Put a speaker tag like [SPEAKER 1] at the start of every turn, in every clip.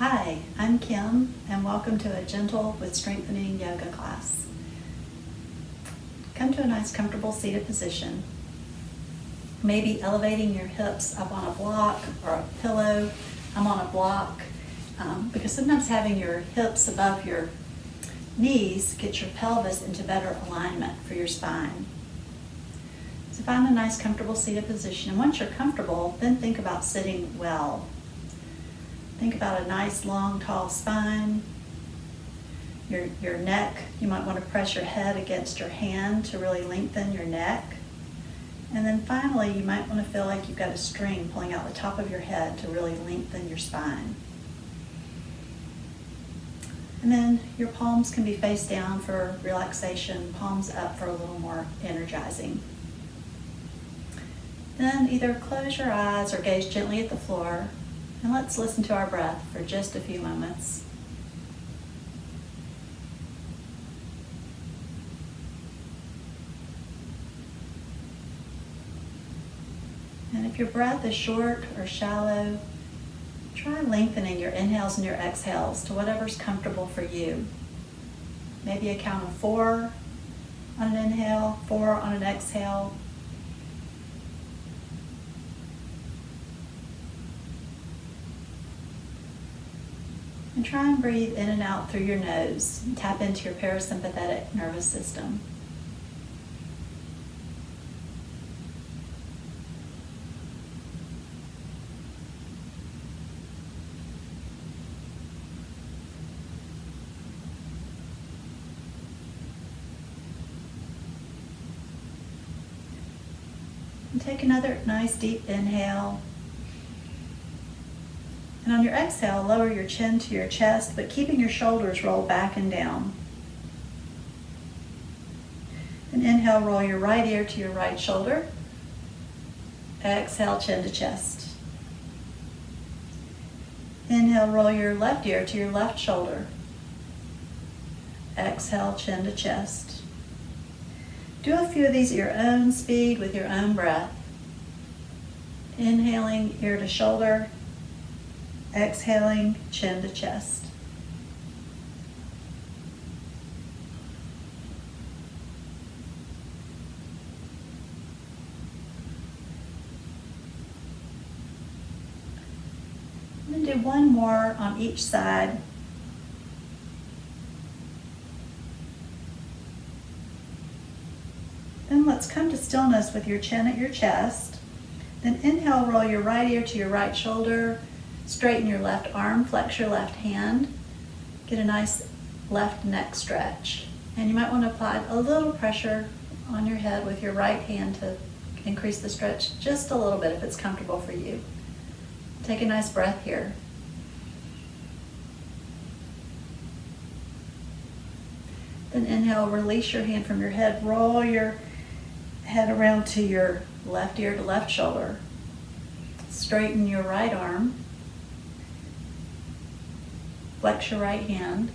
[SPEAKER 1] Hi, I'm Kim, and welcome to a gentle with strengthening yoga class. Come to a nice comfortable seated position. Maybe elevating your hips up on a block or a pillow. I'm on a block because sometimes having your hips above your knees gets your pelvis into better alignment for your spine. So find a nice comfortable seated position, and once you're comfortable, then think about sitting well. Think about a nice, long, tall spine. Your neck, you might want to press your head against your hand to really lengthen your neck. And then finally, you might want to feel like you've got a string pulling out the top of your head to really lengthen your spine. And then your palms can be face down for relaxation, palms up for a little more energizing. Then either close your eyes or gaze gently at the floor, and let's listen to our breath for just a few moments. And if your breath is short or shallow, try lengthening your inhales and your exhales to whatever's comfortable for you. Maybe a count of 4 on an inhale, 4 on an exhale. And try and breathe in and out through your nose and tap into your parasympathetic nervous system. And take another nice deep inhale. And on your exhale, lower your chin to your chest, but keeping your shoulders rolled back and down. And inhale, roll your right ear to your right shoulder. Exhale, chin to chest. Inhale, roll your left ear to your left shoulder. Exhale, chin to chest. Do a few of these at your own speed with your own breath. Inhaling, ear to shoulder. Exhaling, chin to chest. And then do one more on each side. Then let's come to stillness with your chin at your chest. Then inhale, roll your right ear to your right shoulder. Straighten your left arm, flex your left hand. Get a nice left neck stretch. And you might want to apply a little pressure on your head with your right hand to increase the stretch just a little bit if it's comfortable for you. Take a nice breath here. Then inhale, release your hand from your head. Roll your head around to your left ear to left shoulder. Straighten your right arm. Flex your right hand.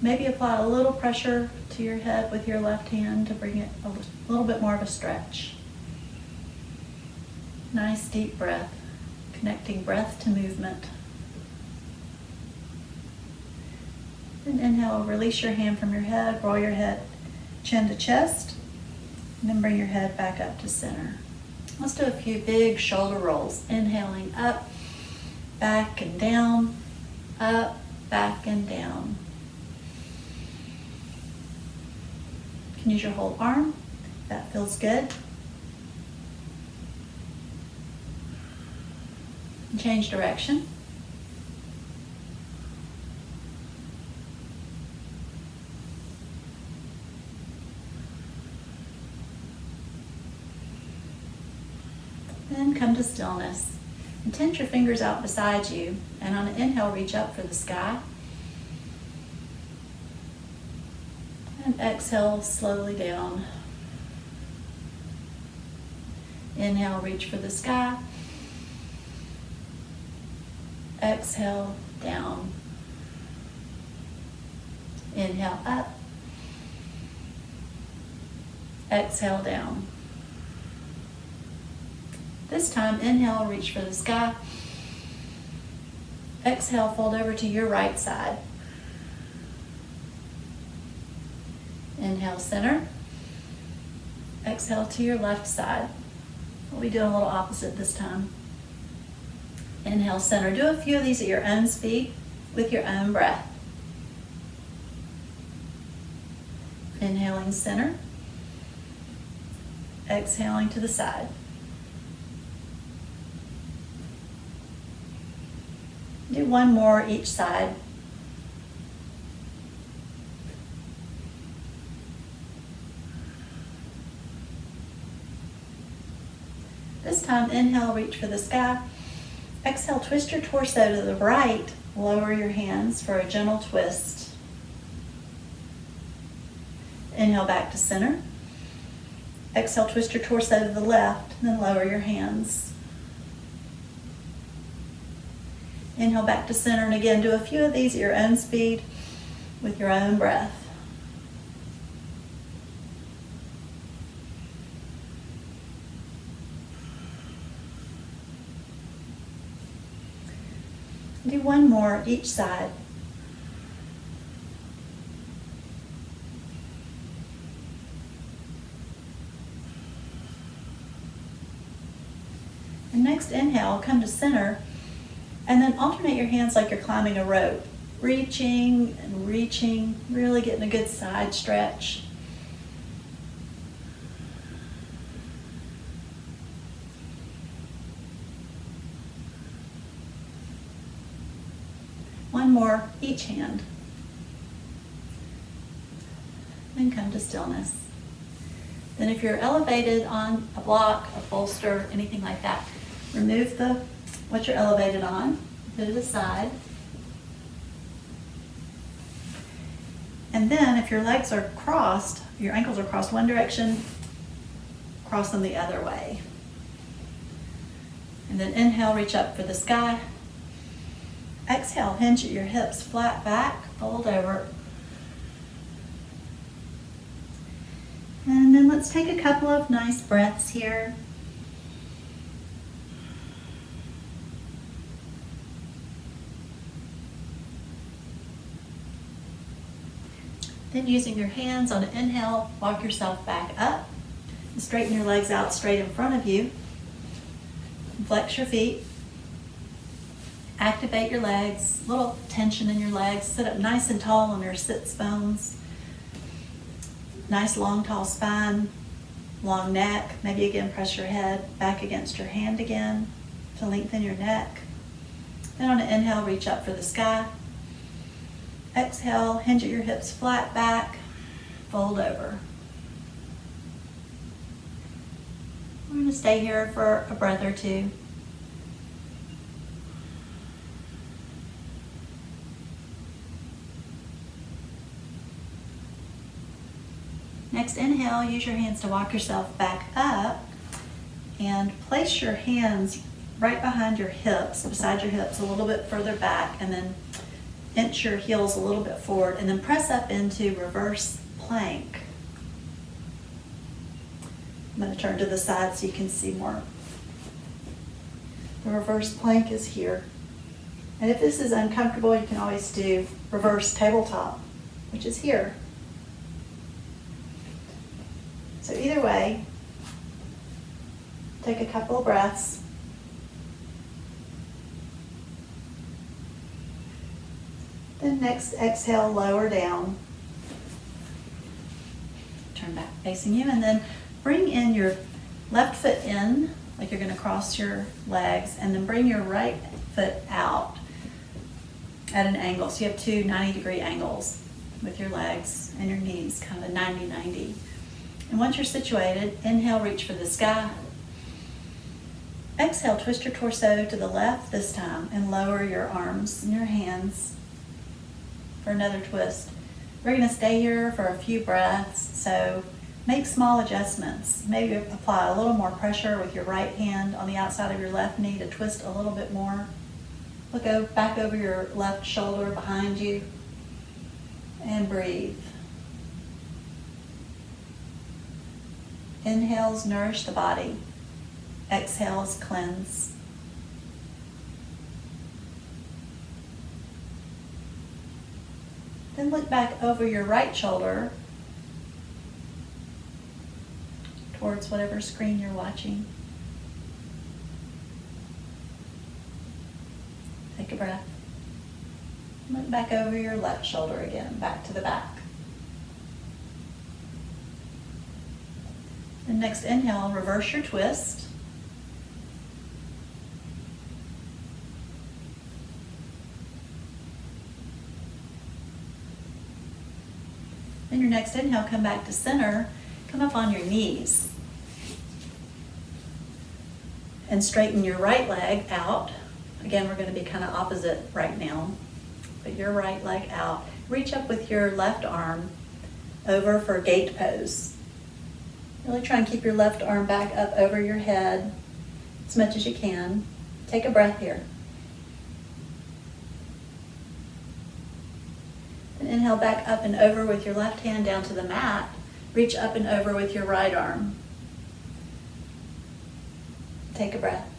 [SPEAKER 1] Maybe apply a little pressure to your head with your left hand to bring it a little bit more of a stretch. Nice deep breath, connecting breath to movement. Then inhale, release your hand from your head, roll your head chin to chest, and then bring your head back up to center. Let's do a few big shoulder rolls. Inhaling up, back and down, up, back and down. You can use your whole arm. That feels good. And change direction. Then come to stillness. And tense your fingers out beside you, and on an inhale, reach up for the sky. And exhale slowly down. Inhale, reach for the sky. Exhale, down. Inhale, up. Exhale, down. This time, inhale, reach for the sky. Exhale, fold over to your right side. Inhale, center. Exhale to your left side. We'll be doing a little opposite this time. Inhale, center. Do a few of these at your own speed with your own breath. Inhaling, center. Exhaling to the side. Do one more each side. This time, inhale, reach for the sky. Exhale, twist your torso to the right. Lower your hands for a gentle twist. Inhale, back to center. Exhale, twist your torso to the left, and then lower your hands. Inhale, back to center, and again, do a few of these at your own speed with your own breath. Do one more each side. And next inhale, come to center, and then alternate your hands like you're climbing a rope, reaching and reaching, really getting a good side stretch. One more each hand. Then come to stillness. Then if you're elevated on a block, a bolster, anything like that, remove what you're elevated on, put it aside. And then if your legs are crossed, your ankles are crossed one direction, cross them the other way. And then inhale, reach up for the sky. Exhale, hinge at your hips, flat back, fold over. And then let's take a couple of nice breaths here. Then using your hands on an inhale, walk yourself back up. And straighten your legs out straight in front of you. Flex your feet. Activate your legs, a little tension in your legs. Sit up nice and tall on your sits bones. Nice long tall spine, long neck. Maybe again press your head back against your hand again to lengthen your neck. Then on an inhale, reach up for the sky. Exhale, hinge at your hips flat back, fold over. We're going to stay here for a breath or two. Next inhale, use your hands to walk yourself back up and place your hands right behind your hips, beside your hips, a little bit further back, and then inch your heels a little bit forward, and then press up into reverse plank. I'm going to turn to the side so you can see more. The reverse plank is here. And if this is uncomfortable, you can always do reverse tabletop, which is here. So either way, take a couple of breaths. Then next, exhale, lower down. Turn back facing you, and then bring in your left foot in, like you're going to cross your legs, and then bring your right foot out at an angle. So you have two 90-degree angles with your legs and your knees, kind of a 90-90. And once you're situated, inhale, reach for the sky. Exhale, twist your torso to the left this time and lower your arms and your hands for another twist. We're going to stay here for a few breaths, so make small adjustments. Maybe apply a little more pressure with your right hand on the outside of your left knee to twist a little bit more. Look back over your left shoulder behind you and breathe. Inhales nourish the body. Exhales cleanse. Then look back over your right shoulder towards whatever screen you're watching. Take a breath. Look back over your left shoulder again, back to the back. And next inhale, reverse your twist. Then your next inhale, come back to center, come up on your knees. And straighten your right leg out. Again, we're going to be kind of opposite right now. But your right leg out. Reach up with your left arm over for gate pose. Really try and keep your left arm back up over your head as much as you can. Take a breath here. And inhale back up and over with your left hand down to the mat. Reach up and over with your right arm. Take a breath.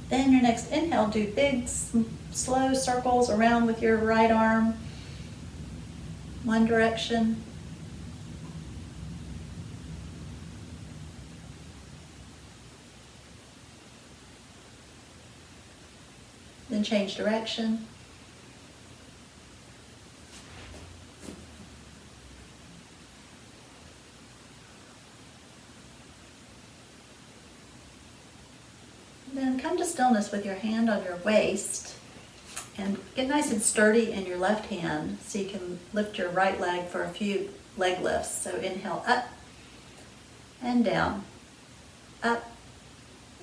[SPEAKER 1] Then your next inhale, do big, slow circles around with your right arm. One direction. Then change direction. Then come to stillness with your hand on your waist and get nice and sturdy in your left hand so you can lift your right leg for a few leg lifts. So inhale up and down, up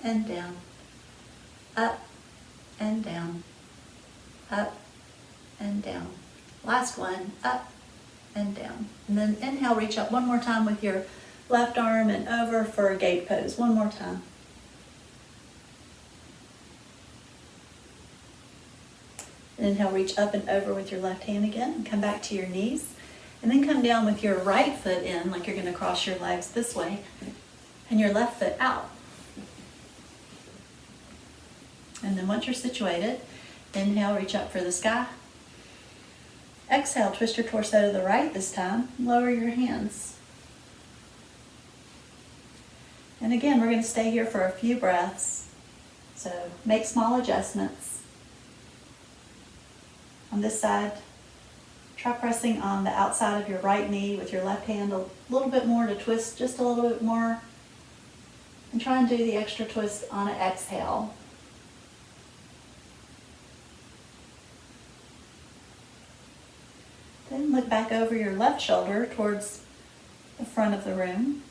[SPEAKER 1] and down, up and down, up and down. Last one, up and down. And then inhale, reach up one more time with your left arm and over for a gate pose. One more time. Inhale, reach up and over with your left hand again, and come back to your knees. And then come down with your right foot in, like you're going to cross your legs this way, and your left foot out. And then once you're situated, inhale, reach up for the sky. Exhale, twist your torso to the right this time. Lower your hands. And again, we're going to stay here for a few breaths. So make small adjustments. On this side, try pressing on the outside of your right knee with your left hand a little bit more to twist just a little bit more. And try and do the extra twist on an exhale. Then look back over your left shoulder towards the front of the room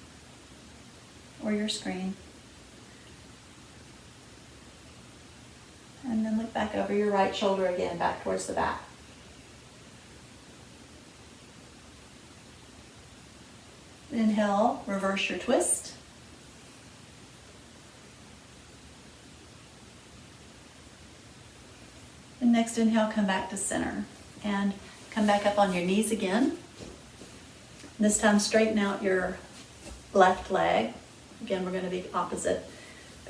[SPEAKER 1] or your screen. And then look back over your right shoulder again, back towards the back. Inhale, reverse your twist. And next inhale, come back to center. And come back up on your knees again. This time straighten out your left leg. Again, we're going to be opposite.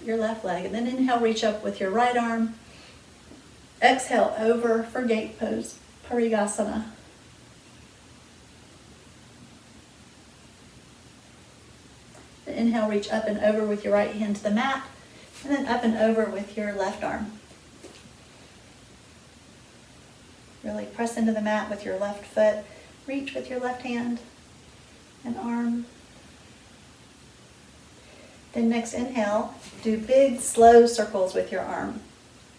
[SPEAKER 1] Your left leg. And then inhale, reach up with your right arm. Exhale, over for gate pose, Parigasana. Then inhale, reach up and over with your right hand to the mat, and then up and over with your left arm. Really press into the mat with your left foot. Reach with your left hand and arm. Then next inhale, do big, slow circles with your arm.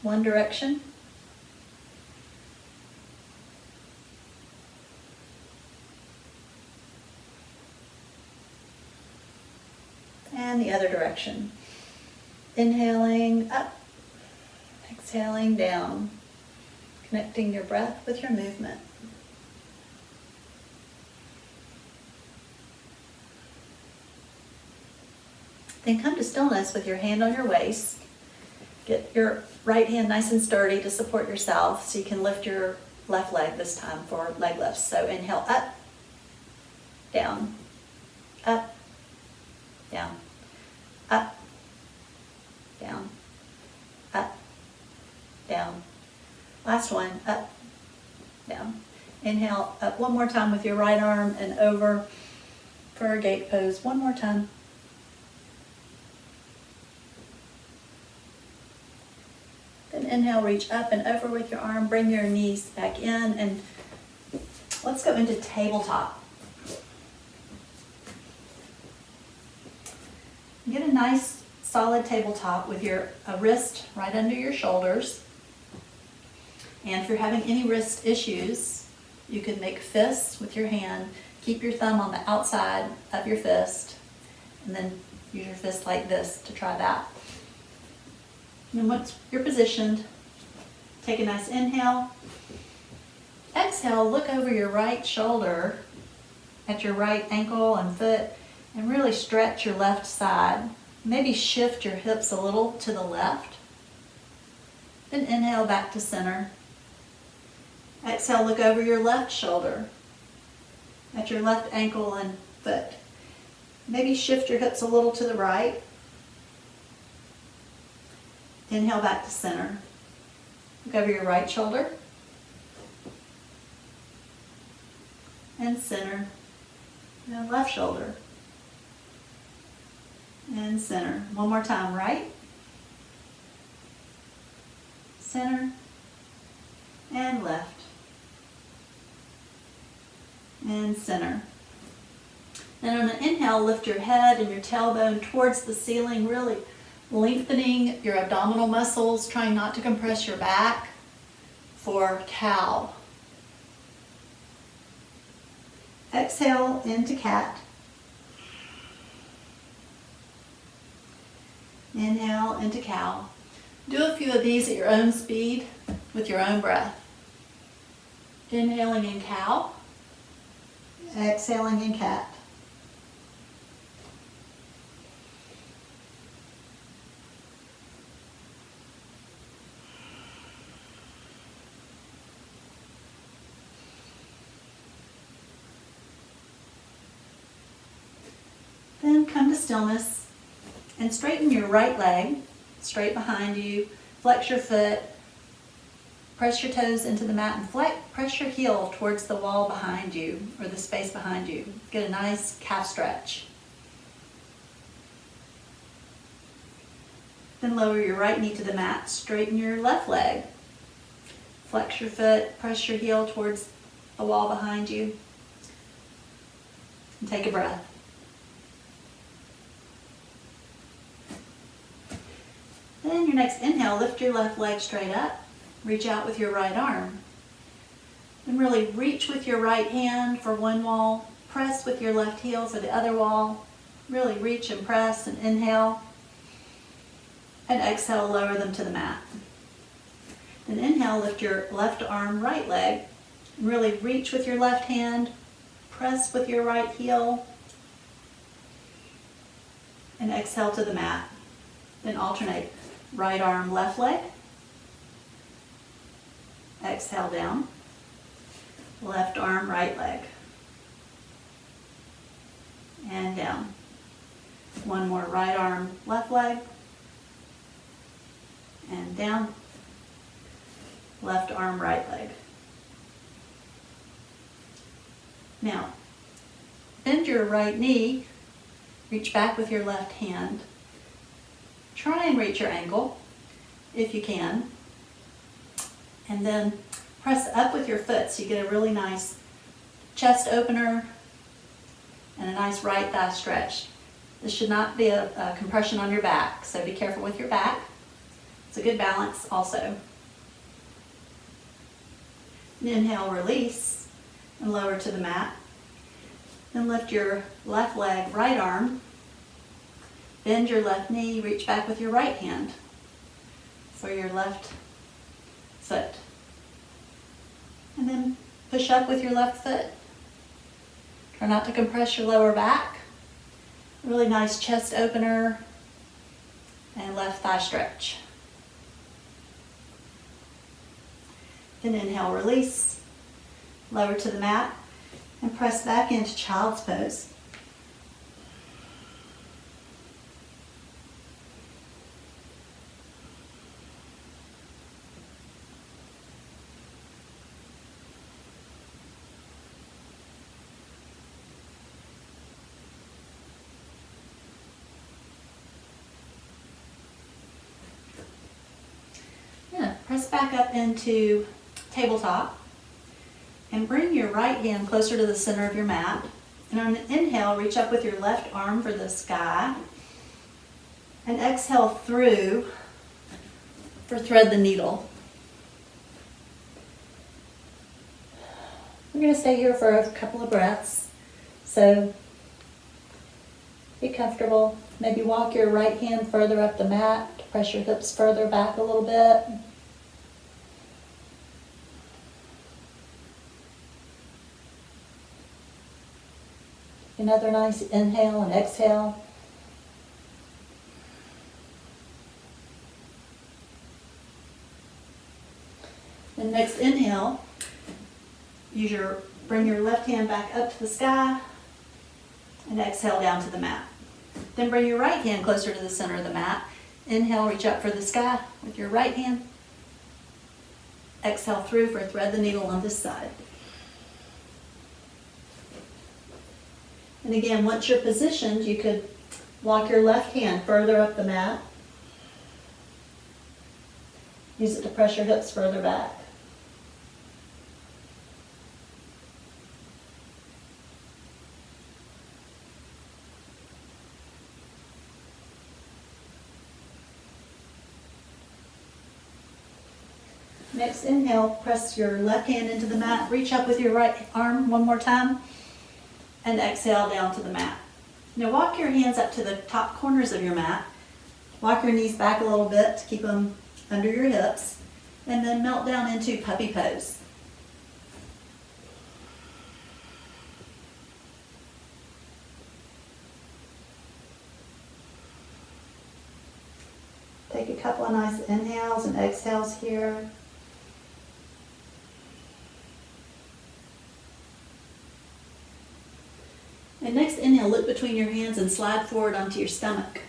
[SPEAKER 1] One direction. And the other direction. Inhaling up, exhaling down, connecting your breath with your movement. Then come to stillness with your hand on your waist. Get your right hand nice and sturdy to support yourself so you can lift your left leg this time for leg lifts. So inhale up, down, up, down, up, down, up, down, Last one, up, down. Inhale, up one more time with your right arm and over for a gate pose. One more time. Then inhale, reach up and over with your arm. Bring your knees back in and let's go into tabletop. Get a nice solid tabletop with your wrist right under your shoulders. And if you're having any wrist issues, you can make fists with your hand. Keep your thumb on the outside of your fist, and then use your fist like this to try that. And once you're positioned, take a nice inhale. Exhale, look over your right shoulder at your right ankle and foot, and really stretch your left side. Maybe shift your hips a little to the left. Then inhale back to center. Exhale, look over your left shoulder at your left ankle and foot. Maybe shift your hips a little to the right. Inhale back to center. Look over your right shoulder and center. And left shoulder and center. One more time, right, center, and left, and center. Then on an inhale, lift your head and your tailbone towards the ceiling, really lengthening your abdominal muscles, trying not to compress your back for cow. Exhale into cat. Inhale into cow. Do a few of these at your own speed with your own breath. Inhaling in cow. Exhaling in cat. Then come to stillness and straighten your right leg straight behind you. Flex your foot. Press your toes into the mat and press your heel towards the wall behind you or the space behind you. Get a nice calf stretch. Then lower your right knee to the mat. Straighten your left leg. Flex your foot. Press your heel towards the wall behind you. And take a breath. Then your next inhale, lift your left leg straight up. Reach out with your right arm. And really reach with your right hand for one wall. Press with your left heel for the other wall. Really reach and press and inhale. And exhale, lower them to the mat. Then inhale, lift your left arm, right leg. And really reach with your left hand. Press with your right heel. And exhale to the mat. Then alternate. Right arm, left leg. Exhale down. Left arm, right leg. And down. One more, right arm, left leg. And down. Left arm, right leg. Now, bend your right knee. Reach back with your left hand. Try and reach your ankle if you can. And then press up with your foot so you get a really nice chest opener and a nice right thigh stretch. This should not be a compression on your back, so be careful with your back. It's a good balance also. And inhale, release, and lower to the mat. Then lift your left leg, right arm. Bend your left knee, reach back with your right hand for your left foot. And then push up with your left foot. Try not to compress your lower back. Really nice chest opener and left thigh stretch. Then inhale, release, lower to the mat, and press back into child's pose. Press back up into tabletop and bring your right hand closer to the center of your mat. And on an inhale, reach up with your left arm for the sky. And exhale through for thread the needle. We're going to stay here for a couple of breaths. So be comfortable. Maybe walk your right hand further up the mat to press your hips further back a little bit. Another nice inhale and exhale. And next inhale, bring your left hand back up to the sky and exhale down to the mat. Then bring your right hand closer to the center of the mat. Inhale, reach up for the sky with your right hand. Exhale through for thread the needle on this side. And again, once you're positioned, you could walk your left hand further up the mat. Use it to press your hips further back. Next inhale, press your left hand into the mat, reach up with your right arm one more time, and exhale down to the mat. Now walk your hands up to the top corners of your mat. Walk your knees back a little bit to keep them under your hips, and then melt down into puppy pose. Take a couple of nice inhales and exhales here. And next inhale, look between your hands and slide forward onto your stomach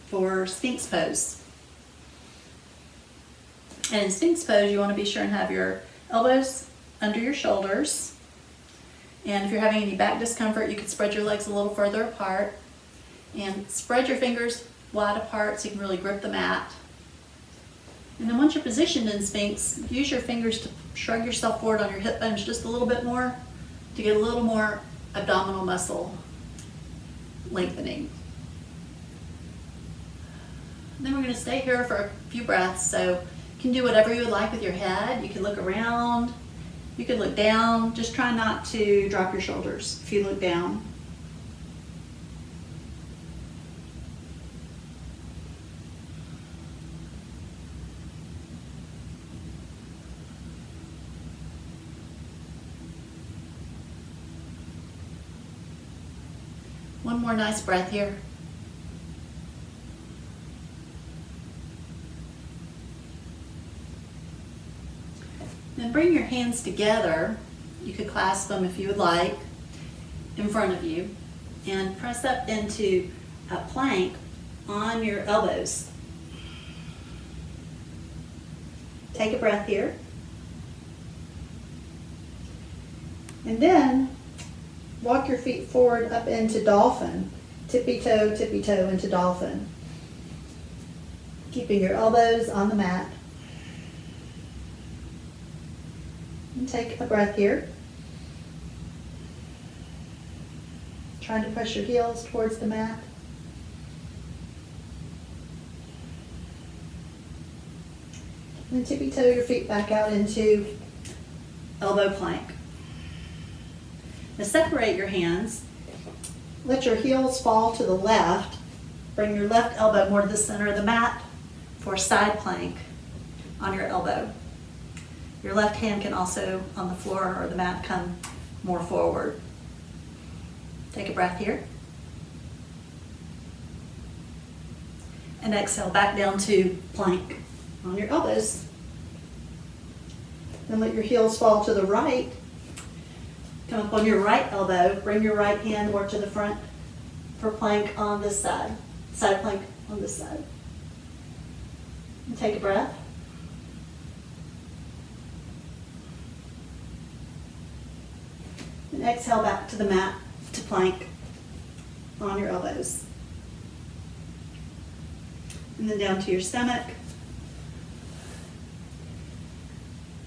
[SPEAKER 1] for Sphinx pose. And in Sphinx pose, you want to be sure and have your elbows under your shoulders. And if you're having any back discomfort, you can spread your legs a little further apart. And spread your fingers wide apart so you can really grip the mat. And then once you're positioned in Sphinx, use your fingers to shrug yourself forward on your hip bones just a little bit more to get a little more abdominal muscle lengthening. And then we're going to stay here for a few breaths. So you can do whatever you would like with your head. You can look around, you can look down. Just try not to drop your shoulders if you look down. One more nice breath here. Then bring your hands together. You could clasp them if you would like in front of you and press up into a plank on your elbows. Take a breath here. And then walk your feet forward up into dolphin. Tippy-toe into dolphin. Keeping your elbows on the mat. And take a breath here. Trying to press your heels towards the mat. And then tippy-toe your feet back out into elbow plank. Now separate your hands. Let your heels fall to the left. Bring your left elbow more to the center of the mat for side plank on your elbow. Your left hand can also, on the floor or the mat, come more forward. Take a breath here. And exhale back down to plank on your elbows. Then let your heels fall to the right. Come up on your right elbow, bring your right hand more to the front for plank on this side. Side plank on this side. And take a breath. And exhale back to the mat to plank on your elbows. And then down to your stomach.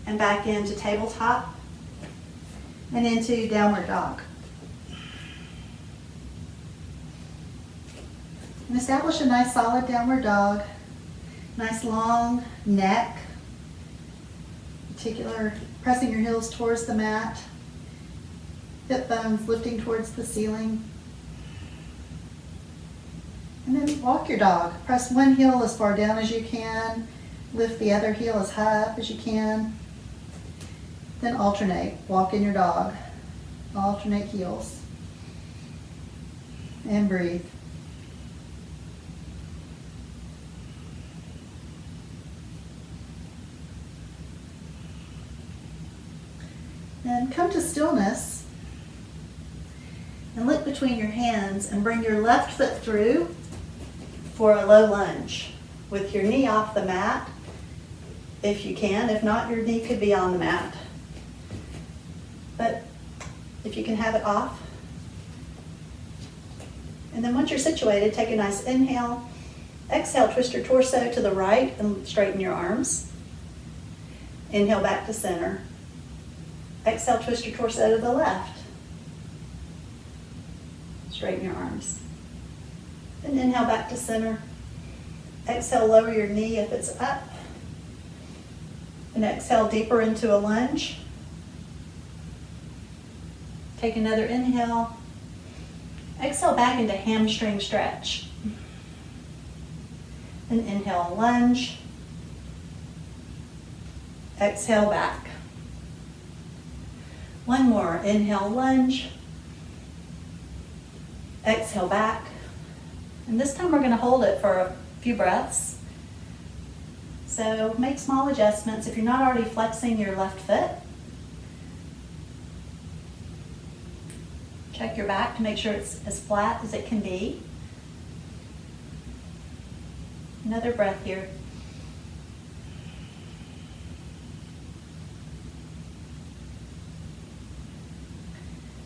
[SPEAKER 1] and back into tabletop and into downward dog. And establish a nice solid downward dog, nice long neck, particular pressing your heels towards the mat, hip bones lifting towards the ceiling. And then walk your dog. Press one heel as far down as you can, lift the other heel as high up as you can. Then alternate, walk in your dog, alternate heels, and breathe. Then come to stillness and look between your hands and bring your left foot through for a low lunge with your knee off the mat if you can. If not, your knee could be on the mat. But if you can have it off. And then once you're situated, take a nice inhale. Exhale, twist your torso to the right and straighten your arms. Inhale back to center. Exhale, twist your torso to the left. Straighten your arms. Then inhale back to center. Exhale, lower your knee if it's up. And exhale deeper into a lunge. Take another inhale. Exhale back into hamstring stretch. And inhale, lunge. Exhale back. One more. Inhale, lunge. Exhale back. And this time we're going to hold it for a few breaths. So make small adjustments. If you're not already flexing your left foot, check your back to make sure it's as flat as it can be. Another breath here.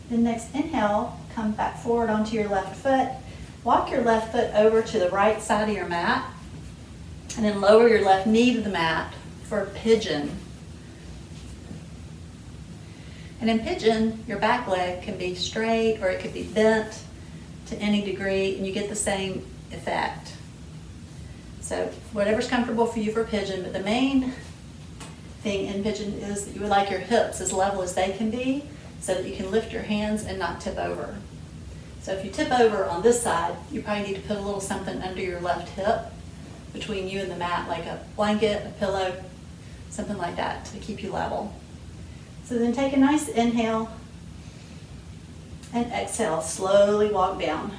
[SPEAKER 1] Then next inhale, come back forward onto your left foot. Walk your left foot over to the right side of your mat. And then lower your left knee to the mat for pigeon. And in pigeon, your back leg can be straight or it could be bent to any degree, and you get the same effect. So whatever's comfortable for you for pigeon, but the main thing in pigeon is that you would like your hips as level as they can be so that you can lift your hands and not tip over. So if you tip over on this side, you probably need to put a little something under your left hip between you and the mat, like a blanket, a pillow, something like that to keep you level. So then take a nice inhale and exhale, slowly walk down.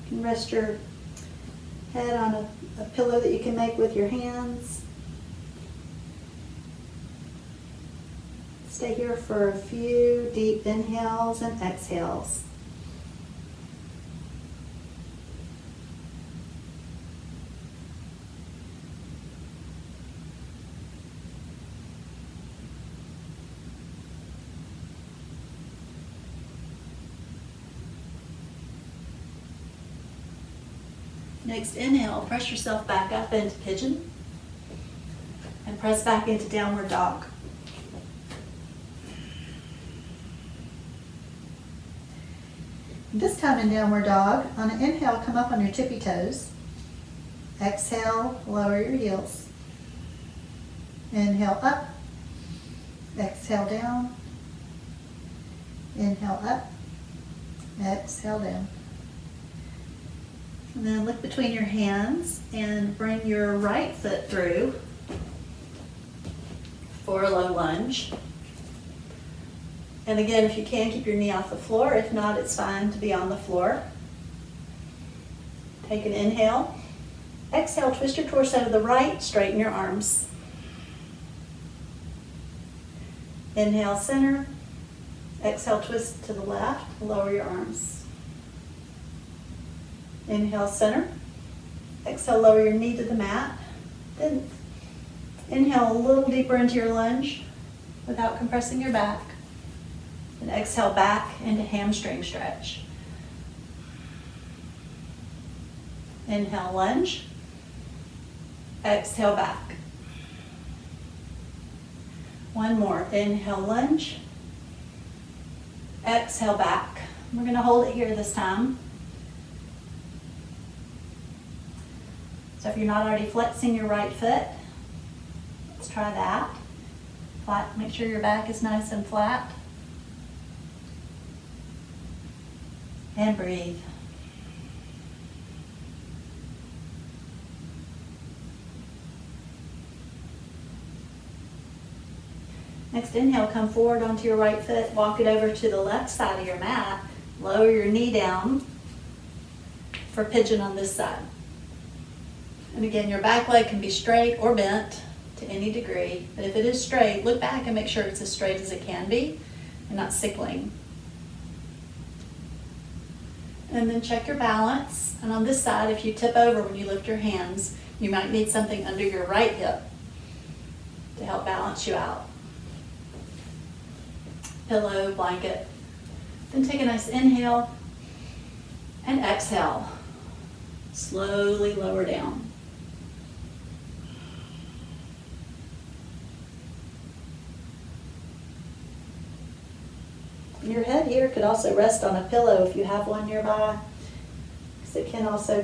[SPEAKER 1] You can rest your head on a pillow that you can make with your hands. Stay here for a few deep inhales and exhales. Next inhale, press yourself back up into pigeon and press back into downward dog. This time in downward dog, on an inhale, come up on your tippy toes. Exhale, lower your heels. Inhale up, exhale down. Inhale up, exhale down. And then look between your hands and bring your right foot through for a low lunge. And again, if you can, keep your knee off the floor. If not, it's fine to be on the floor. Take an inhale. Exhale, twist your torso to the right, straighten your arms. Inhale, center. Exhale, twist to the left, lower your arms. Inhale, center. Exhale, lower your knee to the mat. Then inhale a little deeper into your lunge without compressing your back. And exhale back into hamstring stretch. Inhale, lunge. Exhale, back. One more. Inhale, lunge. Exhale, back. We're going to hold it here this time. So if you're not already flexing your right foot, let's try that. Flat, make sure your back is nice and flat. And breathe. Next inhale, come forward onto your right foot, walk it over to the left side of your mat, lower your knee down for pigeon on this side. And again, your back leg can be straight or bent to any degree, but if it is straight, look back and make sure it's as straight as it can be and not sickling. And then check your balance, and on this side, if you tip over when you lift your hands, you might need something under your right hip to help balance you out. Pillow, blanket. Then take a nice inhale and exhale. Slowly lower down. Your head here could also rest on a pillow if you have one nearby, because it can also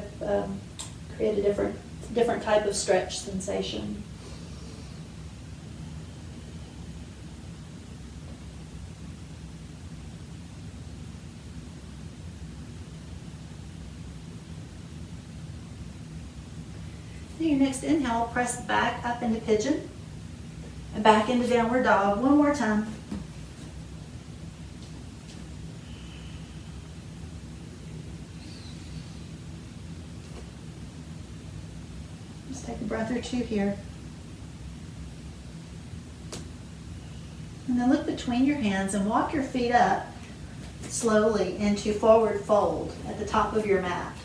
[SPEAKER 1] create a different type of stretch sensation. Your next inhale, press back up into pigeon and back into downward dog. One more time. Just take a breath or two here. And then look between your hands and walk your feet up slowly into forward fold at the top of your mat.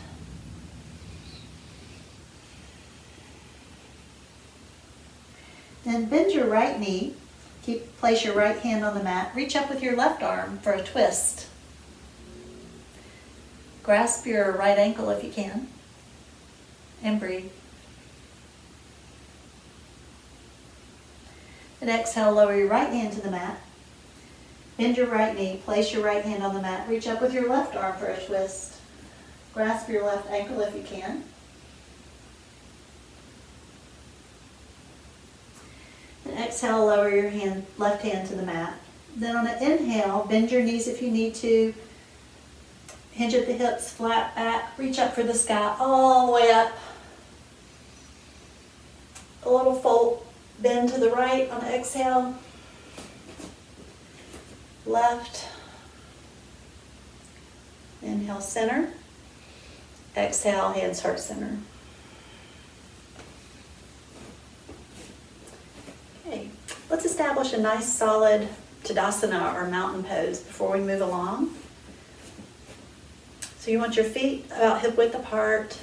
[SPEAKER 1] Then bend your right knee, place your right hand on the mat, reach up with your left arm for a twist. Grasp your right ankle if you can, and breathe. And exhale, lower your right hand to the mat, bend your right knee, place your right hand on the mat, reach up with your left arm for a twist. Grasp your left ankle if you can. And exhale, lower your left hand to the mat. Then on an inhale, bend your knees if you need to. Hinge at the hips, flat back, reach up for the sky, all the way up. A little fold, bend to the right on exhale. Left. Inhale, center. Exhale, hands heart center. Okay, let's establish a nice solid Tadasana or mountain pose before we move along. So you want your feet about hip width apart.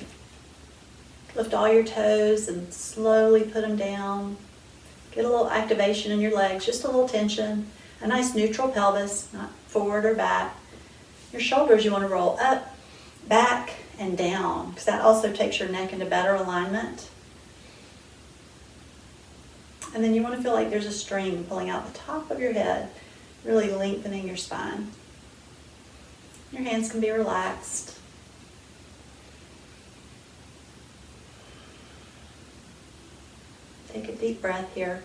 [SPEAKER 1] Lift all your toes and slowly put them down. Get a little activation in your legs, just a little tension. A nice neutral pelvis, not forward or back. Your shoulders you want to roll up, back, and down, because that also takes your neck into better alignment. And then you want to feel like there's a string pulling out the top of your head, really lengthening your spine. Your hands can be relaxed. Take a deep breath here.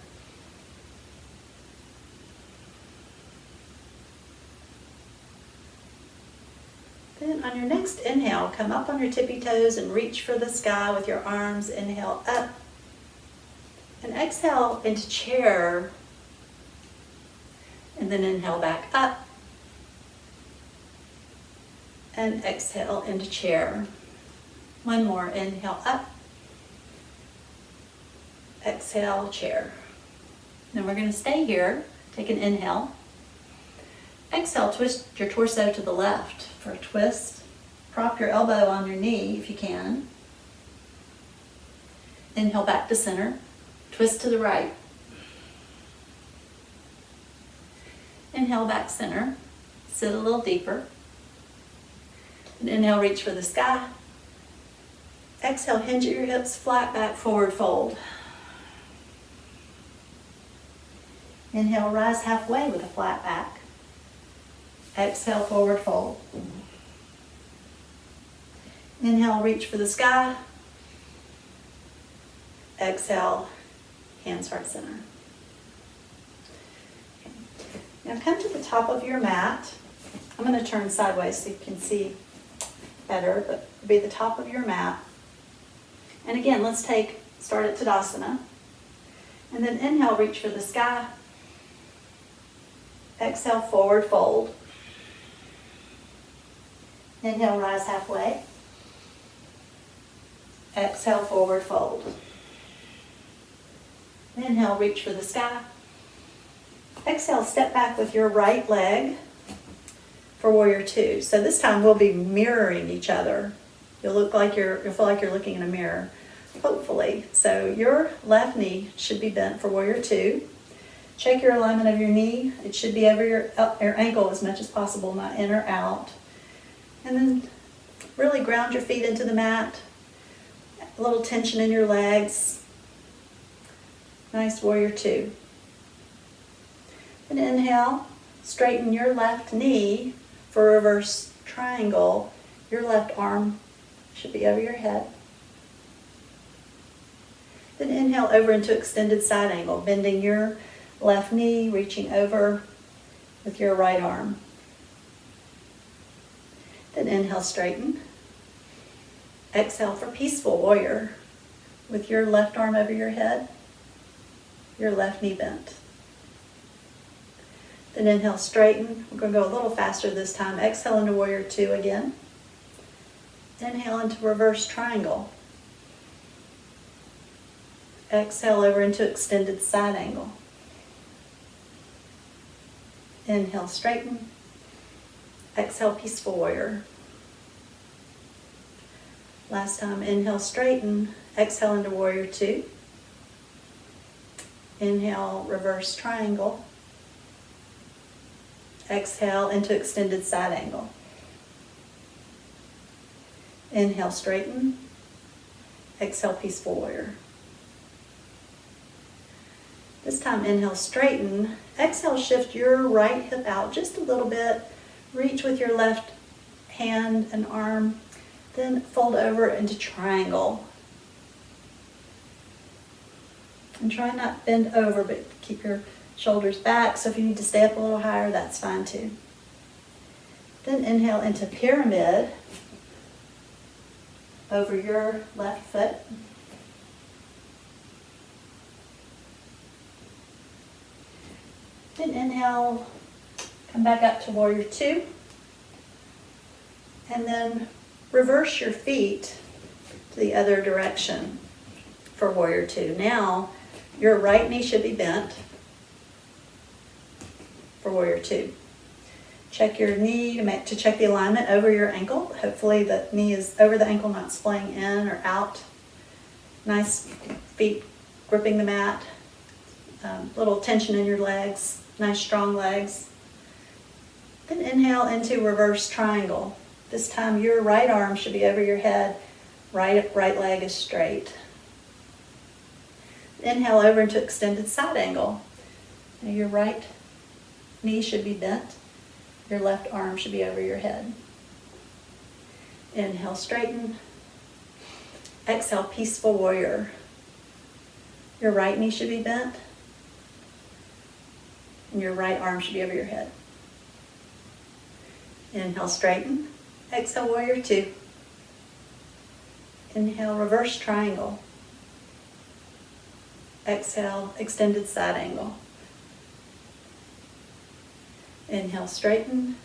[SPEAKER 1] Then on your next inhale, come up on your tippy toes and reach for the sky with your arms. Inhale up. And exhale into chair. And then inhale back up. And exhale into chair. One more. Inhale up. Exhale, chair. Then we're going to stay here. Take an inhale. Exhale, twist your torso to the left for a twist. Prop your elbow on your knee if you can. Inhale back to center. Twist to the right. Inhale back center. Sit a little deeper. And inhale, reach for the sky. Exhale, hinge at your hips, flat back, forward fold. Inhale, rise halfway with a flat back. Exhale, forward fold. Inhale, reach for the sky. Exhale, hands heart center. Okay. Now come to the top of your mat. I'm going to turn sideways so you can see better, but be the top of your mat. And again, let's start at Tadasana. And then inhale, reach for the sky. Exhale, forward fold. Inhale, rise halfway. Exhale, forward fold. Inhale, reach for the sky. Exhale, step back with your right leg for warrior two. So this time we'll be mirroring each other. You'll feel like you're looking in a mirror, hopefully. So your left knee should be bent for warrior two. Check your alignment of your knee. It should be over your ankle as much as possible, not in or out. And then really ground your feet into the mat. A little tension in your legs. Nice warrior two. And inhale, straighten your left knee for reverse triangle. Your left arm should be over your head. Then inhale over into extended side angle, bending your left knee, reaching over with your right arm. Then inhale, straighten. Exhale for peaceful warrior with your left arm over your head, your left knee bent. Then inhale, straighten. We're going to go a little faster this time. Exhale into warrior two again. Inhale into reverse triangle. Exhale over into extended side angle. Inhale, straighten. Exhale, peaceful warrior. Last time, inhale, straighten. Exhale into warrior two. Inhale, reverse triangle. Exhale into extended side angle. Inhale, straighten. Exhale, peaceful warrior. This time, inhale, straighten. Exhale, shift your right hip out just a little bit. Reach with your left hand and arm. Then fold over into triangle. And try not to bend over, but keep your shoulders back. So if you need to stay up a little higher, that's fine too. Then inhale into pyramid over your left foot. Then inhale, come back up to warrior two. And then reverse your feet to the other direction for warrior two. Now, your right knee should be bent for warrior two. Check your knee to check the alignment over your ankle. Hopefully the knee is over the ankle, not splaying in or out. Nice feet gripping the mat. Little tension in your legs. Nice strong legs. Then inhale into reverse triangle. This time your right arm should be over your head. Right leg is straight. Inhale over into extended side angle. Now your right knee should be bent. Your left arm should be over your head. Inhale, straighten. Exhale, peaceful warrior. Your right knee should be bent. And your right arm should be over your head. Inhale, straighten. Exhale, warrior two. Inhale, reverse triangle. Exhale, extended side angle. Inhale, straighten.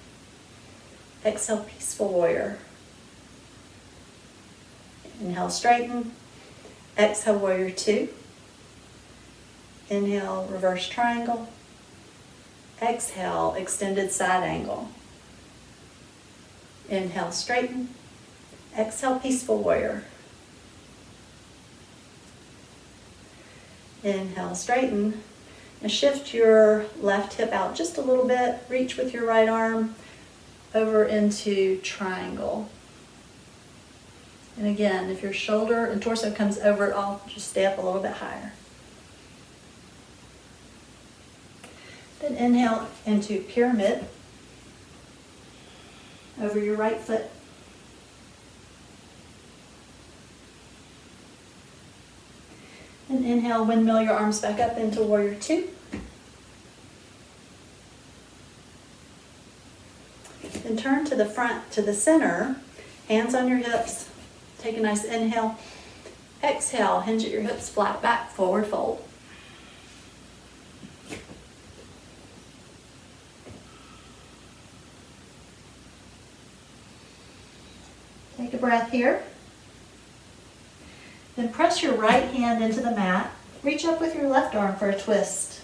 [SPEAKER 1] Exhale, peaceful warrior. Inhale, straighten. Exhale, warrior two. Inhale, reverse triangle. Exhale, extended side angle. Inhale, straighten. Exhale, peaceful warrior. Inhale, straighten. Now shift your left hip out just a little bit. Reach with your right arm over into triangle. And again, if your shoulder and torso comes over it all, just stay up a little bit higher. Then inhale into pyramid over your right foot. Then inhale, windmill your arms back up into warrior two. Then turn to the front, to the center, hands on your hips. Take a nice inhale. Exhale, hinge at your hips, flat back, forward fold. Take a breath here. Then press your right hand into the mat. Reach up with your left arm for a twist.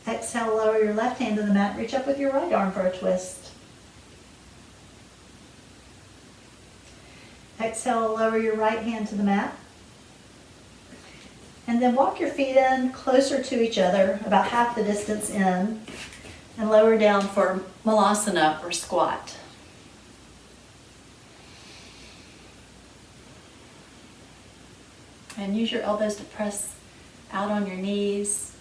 [SPEAKER 1] Exhale, lower your left hand to the mat. Reach up with your right arm for a twist. Exhale, lower your right hand to the mat. And then walk your feet in closer to each other, about half the distance in, and lower down for malasana or squat. And use your elbows to press out on your knees.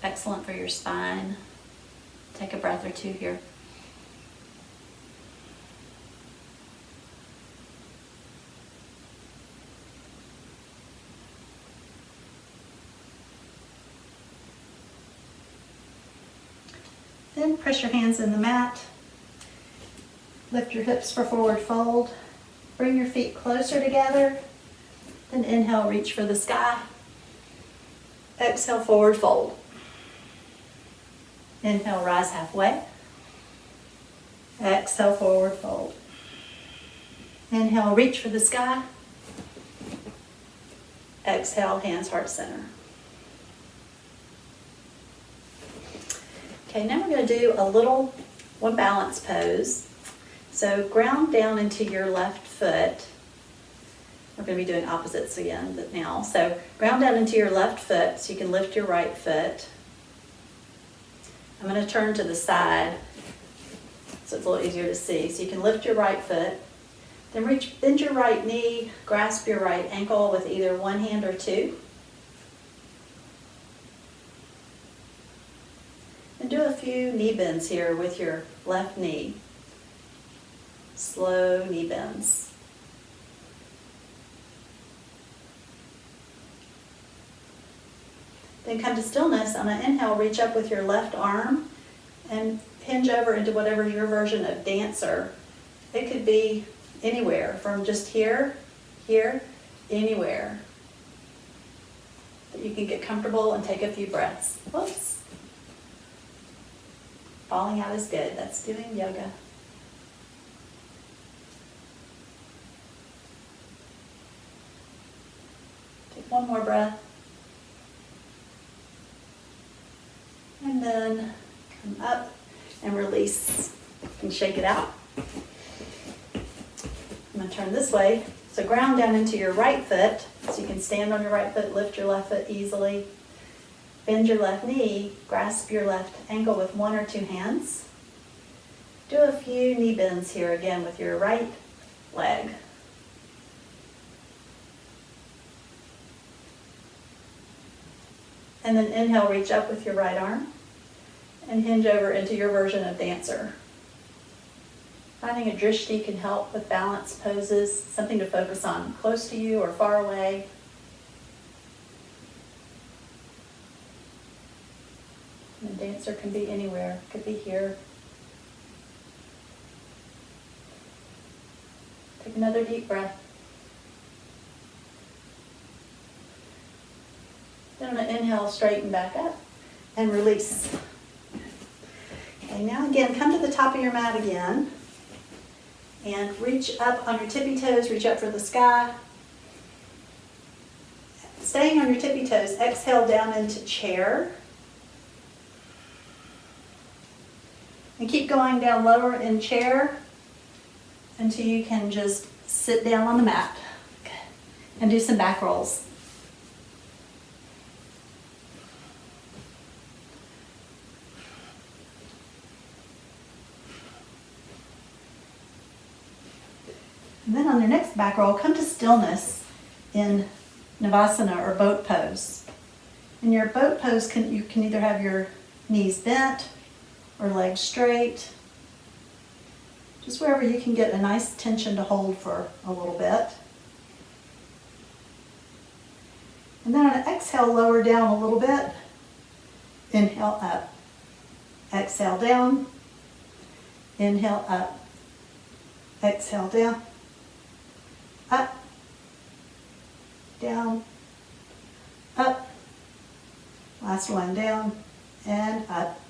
[SPEAKER 1] Excellent for your spine. Take a breath or two here. Then press your hands in the mat. Lift your hips for forward fold. Bring your feet closer together. Then inhale, reach for the sky. Exhale, forward fold. Inhale, rise halfway. Exhale, forward fold. Inhale, reach for the sky. Exhale, hands heart center. Okay, now we're going to do a little one balance pose. So ground down into your left foot. We're going to be doing opposites again now. So ground down into your left foot so you can lift your right foot. I'm going to turn to the side so it's a little easier to see. So you can lift your right foot. Then bend your right knee, grasp your right ankle with either one hand or two. And do a few knee bends here with your left knee. Slow knee bends. Then come to stillness. On an inhale, reach up with your left arm and hinge over into whatever your version of dancer. It could be anywhere, from just here, anywhere. That you can get comfortable and take a few breaths. Whoops. Falling out is good. That's doing yoga. Take one more breath. And then come up and release and shake it out. I'm going to turn this way. So ground down into your right foot so you can stand on your right foot, lift your left foot easily. Bend your left knee, grasp your left ankle with one or two hands. Do a few knee bends here again with your right leg. And then inhale, reach up with your right arm and hinge over into your version of dancer. Finding a drishti can help with balance poses, something to focus on close to you or far away. And dancer can be anywhere, could be here. Take another deep breath. Then on an inhale, straighten back up and release. Okay, now again, come to the top of your mat again and reach up on your tippy toes, reach up for the sky. Staying on your tippy toes, exhale down into chair. And keep going down lower in chair until you can just sit down on the mat and do some back rolls. And then on your next back roll, come to stillness in Navasana or boat pose. In your boat pose, you can either have your knees bent or legs straight. Just wherever you can get a nice tension to hold for a little bit. And then on an exhale, lower down a little bit. Inhale up. Exhale down. Inhale up. Exhale down. Up. Down. Up. Last one, down and up.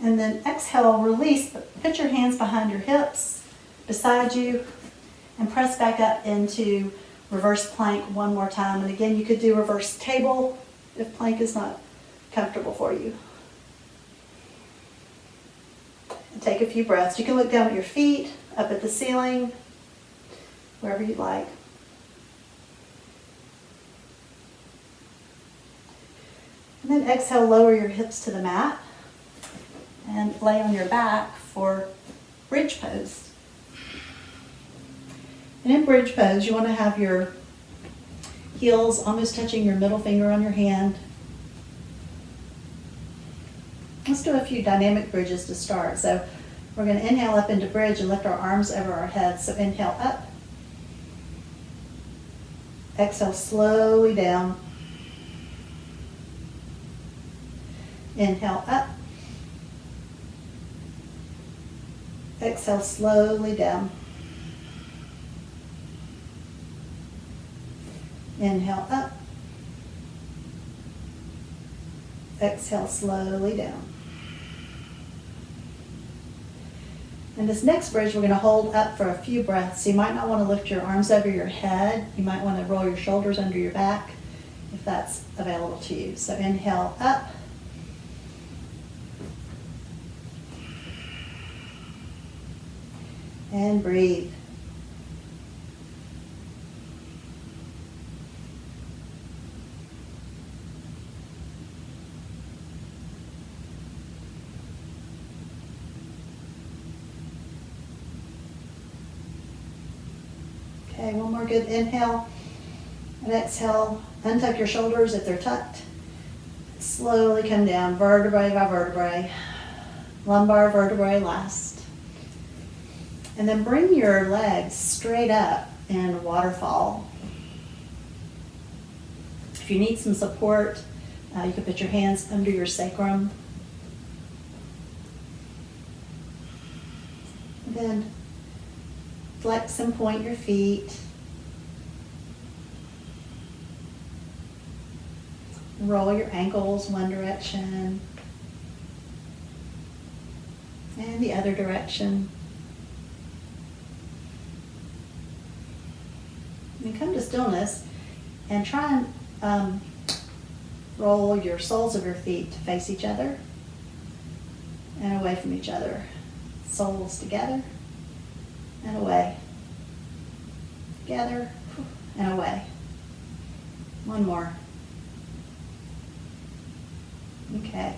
[SPEAKER 1] And then exhale, release. Put your hands behind your hips, beside you, and press back up into reverse plank one more time. And again, you could do reverse table if plank is not comfortable for you. And take a few breaths. You can look down at your feet, up at the ceiling, wherever you like. And then exhale, lower your hips to the mat and lay on your back for bridge pose. And in bridge pose, you want to have your heels almost touching your middle finger on your hand. Let's do a few dynamic bridges to start. So we're going to inhale up into bridge and lift our arms over our heads. So inhale up. Exhale slowly down. Inhale up. Exhale slowly down. Inhale up. Exhale slowly down. And this next bridge we're going to hold up for a few breaths. So you might not want to lift your arms over your head. You might want to roll your shoulders under your back if that's available to you. So inhale up. And breathe. Okay, one more good inhale and exhale. Untuck your shoulders if they're tucked. Slowly come down, vertebrae by vertebrae. Lumbar vertebrae last. And then bring your legs straight up in waterfall. If you need some support, you can put your hands under your sacrum. And then flex and point your feet. Roll your ankles one direction and the other direction. And come to stillness and try and roll your soles of your feet to face each other and away from each other. Soles together and away. Together and away. One more. Okay.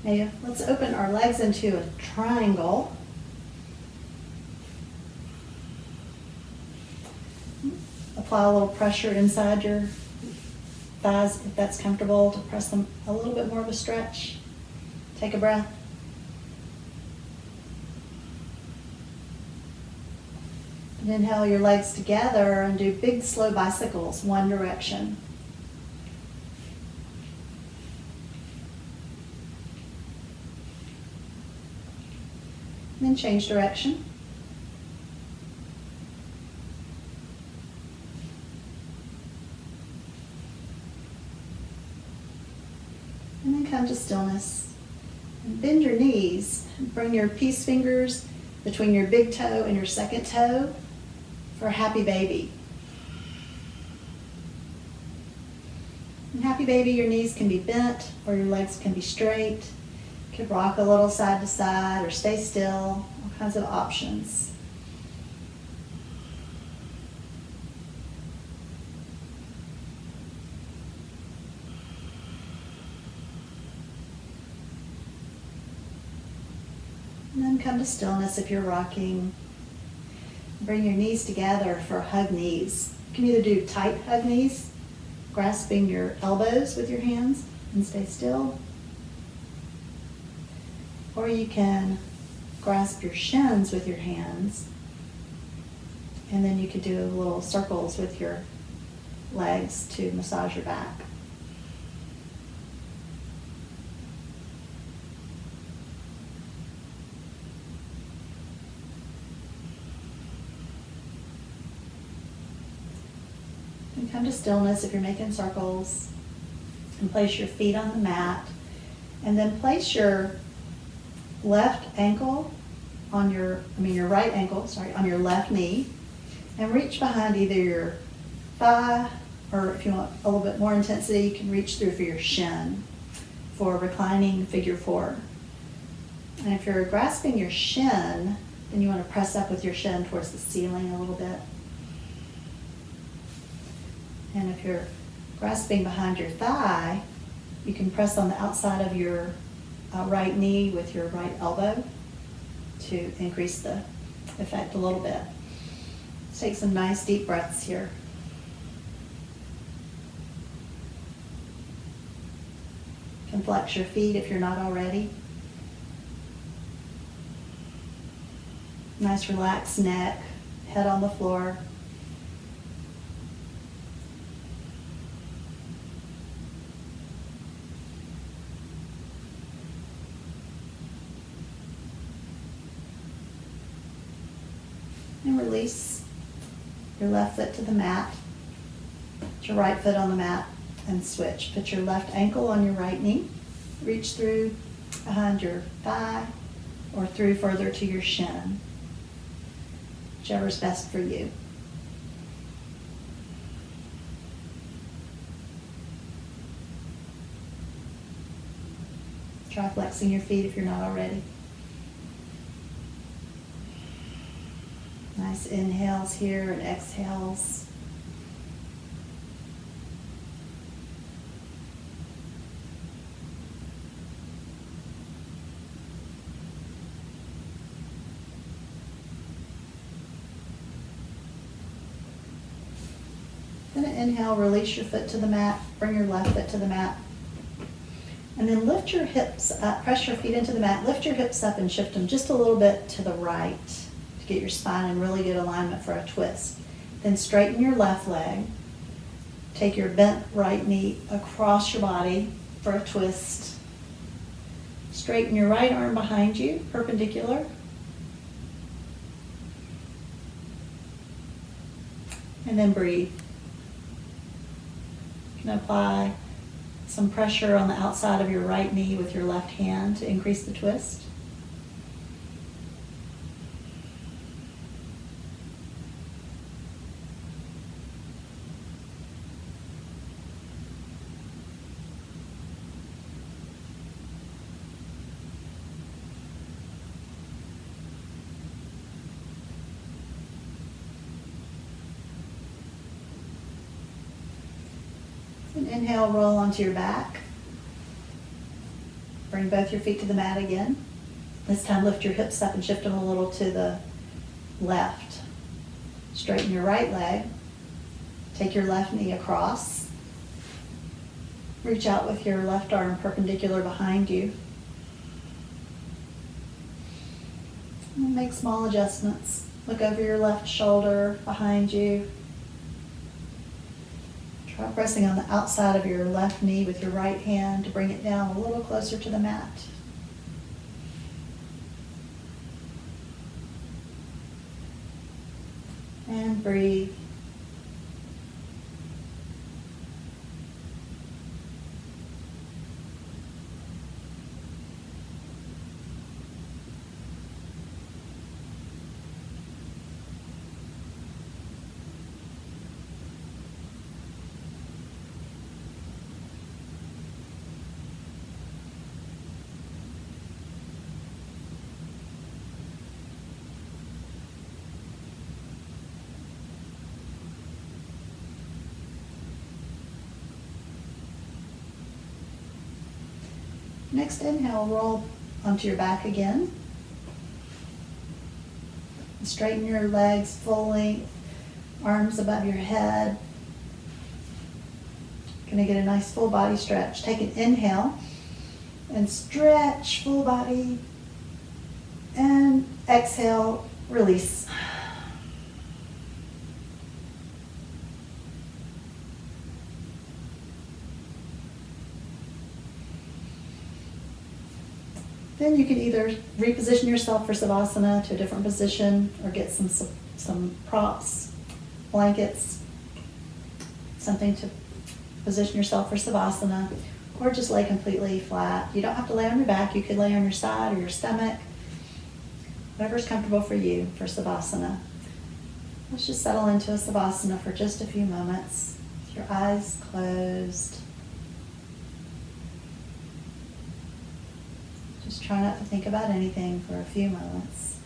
[SPEAKER 1] Now let's open our legs into a triangle. Apply a little pressure inside your thighs if that's comfortable, to press them a little bit more of a stretch. Take a breath. And inhale your legs together and do big slow bicycles, one direction. And then change direction. And then come to stillness. And bend your knees. Bring your peace fingers between your big toe and your second toe for a happy baby. In happy baby, your knees can be bent or your legs can be straight. You could rock a little side to side or stay still. All kinds of options. And then come to stillness if you're rocking. Bring your knees together for hug knees. You can either do tight hug knees, grasping your elbows with your hands and stay still. Or you can grasp your shins with your hands, and then you could do little circles with your legs to massage your back. And come to stillness if you're making circles, and place your feet on the mat, and then place your left ankle on your right ankle, on your left knee, and reach behind either your thigh, or if you want a little bit more intensity, you can reach through for your shin for reclining figure four. And if you're grasping your shin, then you want to press up with your shin towards the ceiling a little bit. And if you're grasping behind your thigh, you can press on the outside of your right knee with your right elbow to increase the effect a little bit. Let's take some nice deep breaths here. You can flex your feet if you're not already. Nice relaxed neck, head on the floor. And release your left foot to the mat. Put your right foot on the mat and switch. Put your left ankle on your right knee. Reach through behind your thigh or through further to your shin. Whichever's best for you. Try flexing your feet if you're not already. Nice inhales here and exhales. Then inhale, release your foot to the mat, bring your left foot to the mat. And then lift your hips up, press your feet into the mat, lift your hips up and shift them just a little bit to the right to get your spine in really good alignment for a twist. Then straighten your left leg. Take your bent right knee across your body for a twist. Straighten your right arm behind you, perpendicular. And then breathe. You can apply some pressure on the outside of your right knee with your left hand to increase the twist. And inhale, roll onto your back. Bring both your feet to the mat again. This time lift your hips up and shift them a little to the left. Straighten your right leg. Take your left knee across. Reach out with your left arm perpendicular behind you. And make small adjustments. Look over your left shoulder behind you. Try pressing on the outside of your left knee with your right hand to bring it down a little closer to the mat. And breathe. Next inhale, roll onto your back again. Straighten your legs full length, arms above your head. Gonna get a nice full body stretch. Take an inhale and stretch full body. And exhale, release. Then you could either reposition yourself for Savasana to a different position or get some props, blankets, something to position yourself for Savasana, or just lay completely flat. You don't have to lay on your back. You could lay on your side or your stomach, whatever's comfortable for you for Savasana. Let's just settle into a Savasana for just a few moments with your eyes closed. Just try not to think about anything for a few moments.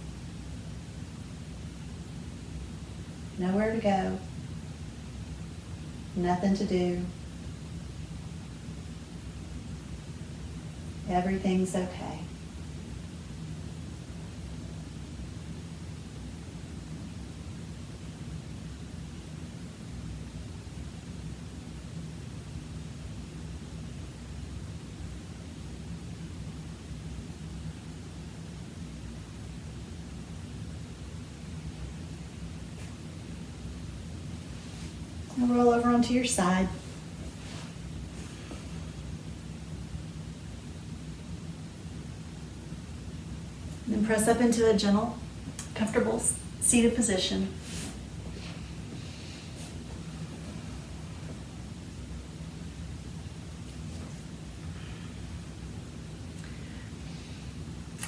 [SPEAKER 1] Nowhere to go. Nothing to do. Everything's okay. And roll over onto your side. And then press up into a gentle, comfortable seated position.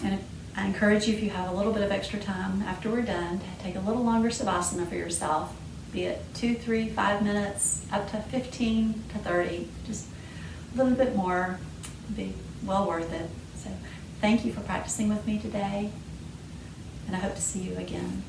[SPEAKER 1] And I encourage you, if you have a little bit of extra time after we're done, to take a little longer Savasana for yourself. Be it 2, 3, 5 minutes, up to 15 to 30, just a little bit more, be well worth it. So thank you for practicing with me today, and I hope to see you again.